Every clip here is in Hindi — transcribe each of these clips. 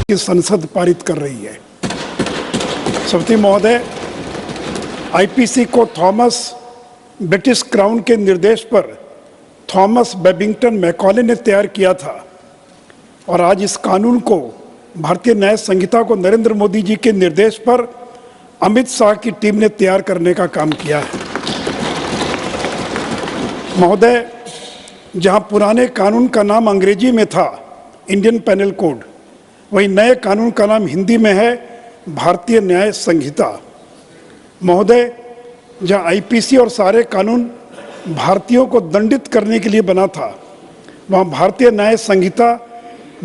की संसद पारित कर रही है। सभापति महोदय, आईपीसी को ब्रिटिश क्राउन के निर्देश पर थॉमस बेबिंगटन मैकॉले ने तैयार किया था और आज इस कानून को भारतीय न्याय संहिता को नरेंद्र मोदी जी के निर्देश पर अमित शाह की टीम ने तैयार करने का काम किया है। महोदय, जहां पुराने कानून का नाम अंग्रेजी में था इंडियन पेनल कोड, वहीं नए कानून का नाम हिंदी में है भारतीय न्याय संहिता। महोदय, जहां आईपीसी और सारे कानून भारतीयों को दंडित करने के लिए बना था, वहां भारतीय न्याय संहिता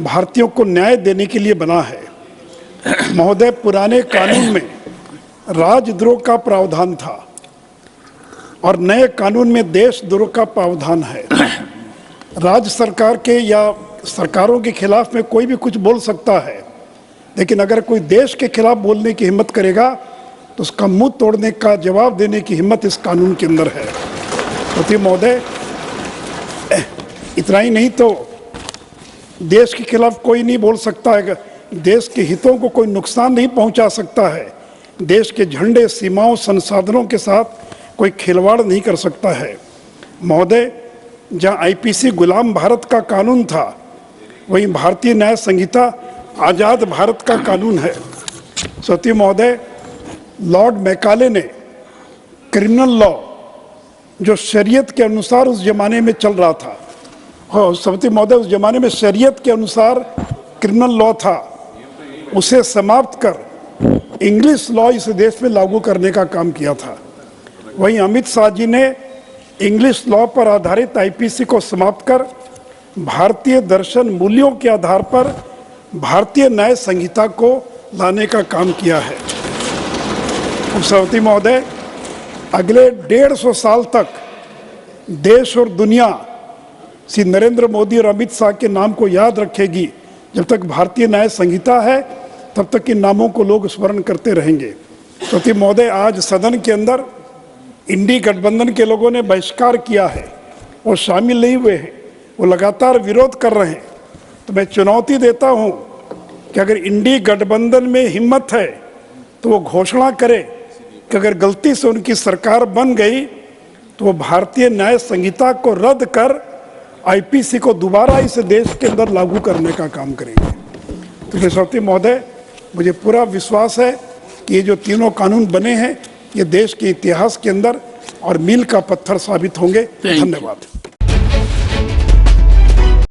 भारतीयों को न्याय देने के लिए बना है। महोदय, पुराने कानून में राजद्रोह का प्रावधान था और नए कानून में देशद्रोह का प्रावधान है। राज्य सरकार के या सरकारों के खिलाफ में कोई भी कुछ बोल सकता है, लेकिन अगर कोई देश के खिलाफ बोलने की हिम्मत करेगा तो उसका मुंह तोड़ने का जवाब देने की हिम्मत इस कानून के अंदर है। तो महोदय, इतना ही नहीं तो देश के खिलाफ कोई नहीं बोल सकता है, देश के हितों को कोई नुकसान नहीं पहुंचा सकता है, देश के झंडे, सीमाओं, संसाधनों के साथ कोई खिलवाड़ नहीं कर सकता है। महोदय, जहां आईपीसी गुलाम भारत का कानून था, वहीं भारतीय न्याय संहिता आज़ाद भारत का कानून है। सती महोदय, लॉर्ड मैकाले ने क्रिमिनल लॉ जो शरीयत के अनुसार उस जमाने में चल रहा था, और सती महोदय, उस जमाने में शरीयत के अनुसार क्रिमिनल लॉ था, उसे समाप्त कर इंग्लिश लॉ इस देश में लागू करने का काम किया था। वहीं अमित शाह जी ने इंग्लिश लॉ पर आधारित आईपीसी को समाप्त कर भारतीय दर्शन मूल्यों के आधार पर भारतीय न्याय संहिता को लाने का काम किया है। सभापति महोदय, अगले 150 साल तक देश और दुनिया श्री नरेंद्र मोदी और अमित शाह के नाम को याद रखेगी। जब तक भारतीय न्याय संहिता है तब तक इन नामों को लोग स्मरण करते रहेंगे। सभापति महोदय, आज सदन के अंदर इंडी गठबंधन के लोगों ने बहिष्कार किया है, वो शामिल नहीं हुए हैं, वो लगातार विरोध कर रहे हैं। तो मैं चुनौती देता हूं कि अगर इंडी गठबंधन में हिम्मत है तो वो घोषणा करे कि अगर गलती से उनकी सरकार बन गई तो वो भारतीय न्याय संहिता को रद्द कर आईपीसी को दोबारा इस देश के अंदर लागू करने का काम करेंगे। तो सभापति महोदय, मुझे पूरा विश्वास है कि ये जो तीनों कानून बने हैं, ये देश के इतिहास के अंदर और मील का पत्थर साबित होंगे। धन्यवाद।